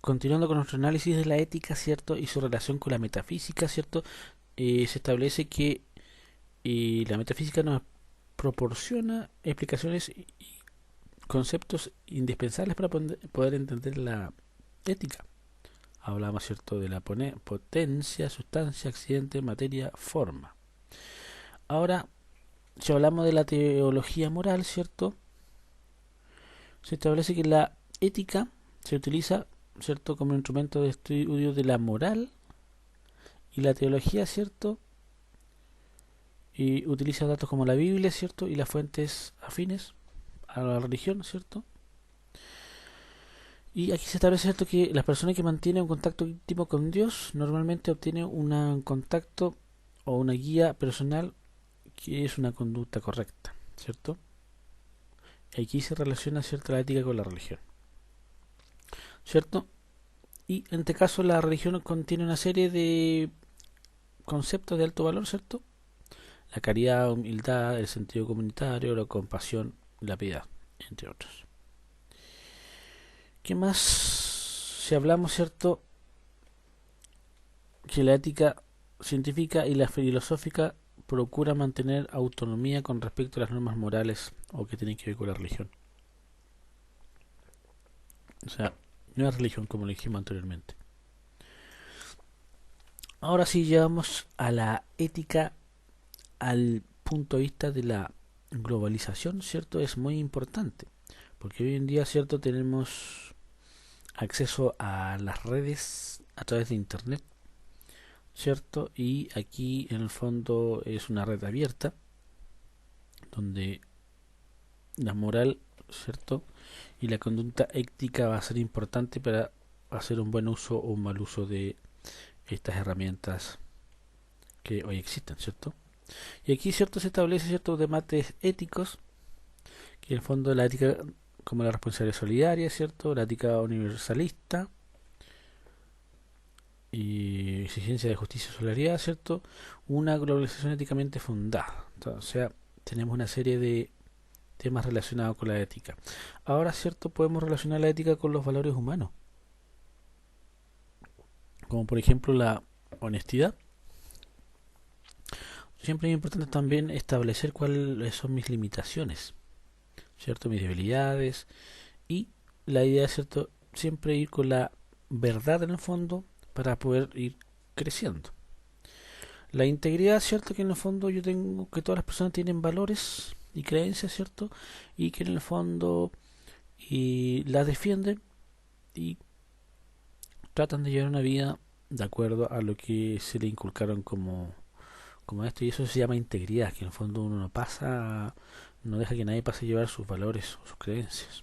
continuando con nuestro análisis de la ética, ¿cierto? Y su relación con la metafísica, ¿cierto? Se establece que la metafísica nos proporciona explicaciones y conceptos indispensables para poder entender la ética. Hablamos, ¿cierto?, de la potencia, sustancia, accidente, materia, forma. Ahora, si hablamos de la teología moral, ¿cierto? Se establece que la ética se utiliza, ¿cierto?, como instrumento de estudio de la moral, y la teología, ¿cierto?, y utiliza datos como la Biblia, ¿cierto?, y las fuentes afines a la religión, ¿cierto? Y aquí se establece, ¿cierto?, que las personas que mantienen un contacto íntimo con Dios normalmente obtienen un contacto o una guía personal que es una conducta correcta, ¿cierto? Aquí se relaciona, ¿cierto?, la ética con la religión, ¿cierto? Y en este caso la religión contiene una serie de conceptos de alto valor, ¿cierto? La caridad, humildad, el sentido comunitario, la compasión, la piedad, entre otros. ¿Qué más? Si hablamos, ¿cierto?, que la ética científica y la filosófica procura mantener autonomía con respecto a las normas morales o que tienen que ver con la religión. O sea, no es religión como lo dijimos anteriormente. Ahora sí llevamos a la ética al punto de vista de la globalización, ¿cierto? Es muy importante, porque hoy en día, ¿cierto?, tenemos acceso a las redes a través de internet, ¿cierto? Y aquí en el fondo es una red abierta donde la moral, ¿cierto?, y la conducta ética va a ser importante para hacer un buen uso o un mal uso de estas herramientas que hoy existen, ¿cierto? Y aquí, ¿cierto?, se establece ciertos debates éticos, que en el fondo la ética como la responsabilidad solidaria, ¿cierto?, la ética universalista y exigencia de justicia y solidaridad, ¿cierto?, una globalización éticamente fundada. O sea, tenemos una serie de temas relacionados con la ética. Ahora, ¿cierto?, podemos relacionar la ética con los valores humanos, como por ejemplo la honestidad. Siempre es importante también establecer cuáles son mis limitaciones, ¿cierto?, mis debilidades, y la idea es, ¿cierto?, siempre ir con la verdad en el fondo para poder ir creciendo. La integridad, ¿cierto?, que en el fondo yo tengo que todas las personas tienen valores y creencias, ¿cierto?, y que en el fondo las defienden y tratan de llevar una vida de acuerdo a lo que se le inculcaron como esto, y eso se llama integridad, que en el fondo uno no deja que nadie pase a llevar sus valores o sus creencias.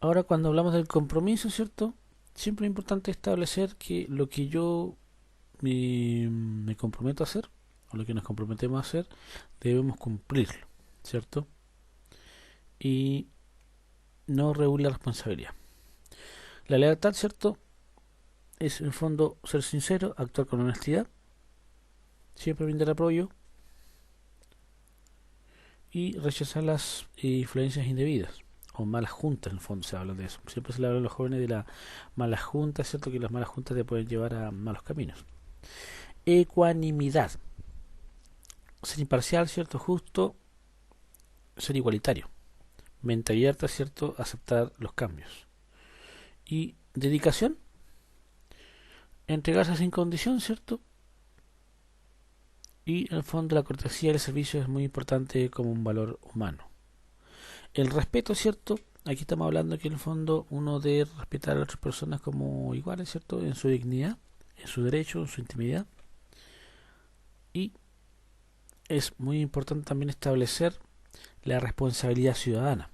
Ahora, cuando hablamos del compromiso, ¿cierto?, siempre es importante establecer que lo que yo me comprometo a hacer, o lo que nos comprometemos a hacer, debemos cumplirlo, ¿cierto? Y no regula la responsabilidad. La lealtad, ¿cierto?, es en el fondo ser sincero, actuar con honestidad, siempre brindar apoyo y rechazar las influencias indebidas o malas juntas. En el fondo se habla de eso. Siempre se le habla a los jóvenes de las malas juntas, ¿cierto?, que las malas juntas te pueden llevar a malos caminos. Ecuanimidad, ser imparcial, ¿cierto?, justo, ser igualitario, mente abierta, ¿cierto?, aceptar los cambios. Y dedicación, entregarse sin condición, ¿cierto? Y en el fondo la cortesía y el servicio es muy importante como un valor humano. El respeto, ¿cierto? Aquí estamos hablando que en el fondo uno debe respetar a otras personas como iguales, ¿cierto?, en su dignidad, en su derecho, en su intimidad. Y es muy importante también establecer la responsabilidad ciudadana,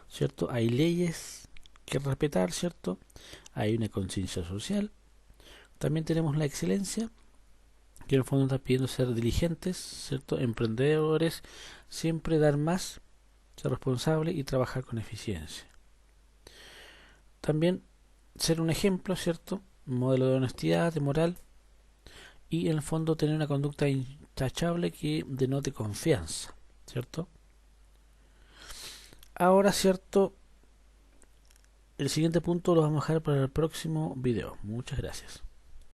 ¿cierto? Hay leyes que respetar, ¿cierto? Hay una conciencia social. También tenemos la excelencia, que en el fondo está pidiendo ser diligentes, ¿cierto?, emprendedores, siempre dar más, ser responsable y trabajar con eficiencia. También ser un ejemplo, ¿cierto?, un modelo de honestidad, de moral, y en el fondo tener una conducta intachable que denote confianza, ¿cierto? Ahora, ¿cierto?, el siguiente punto lo vamos a dejar para el próximo video. Muchas gracias.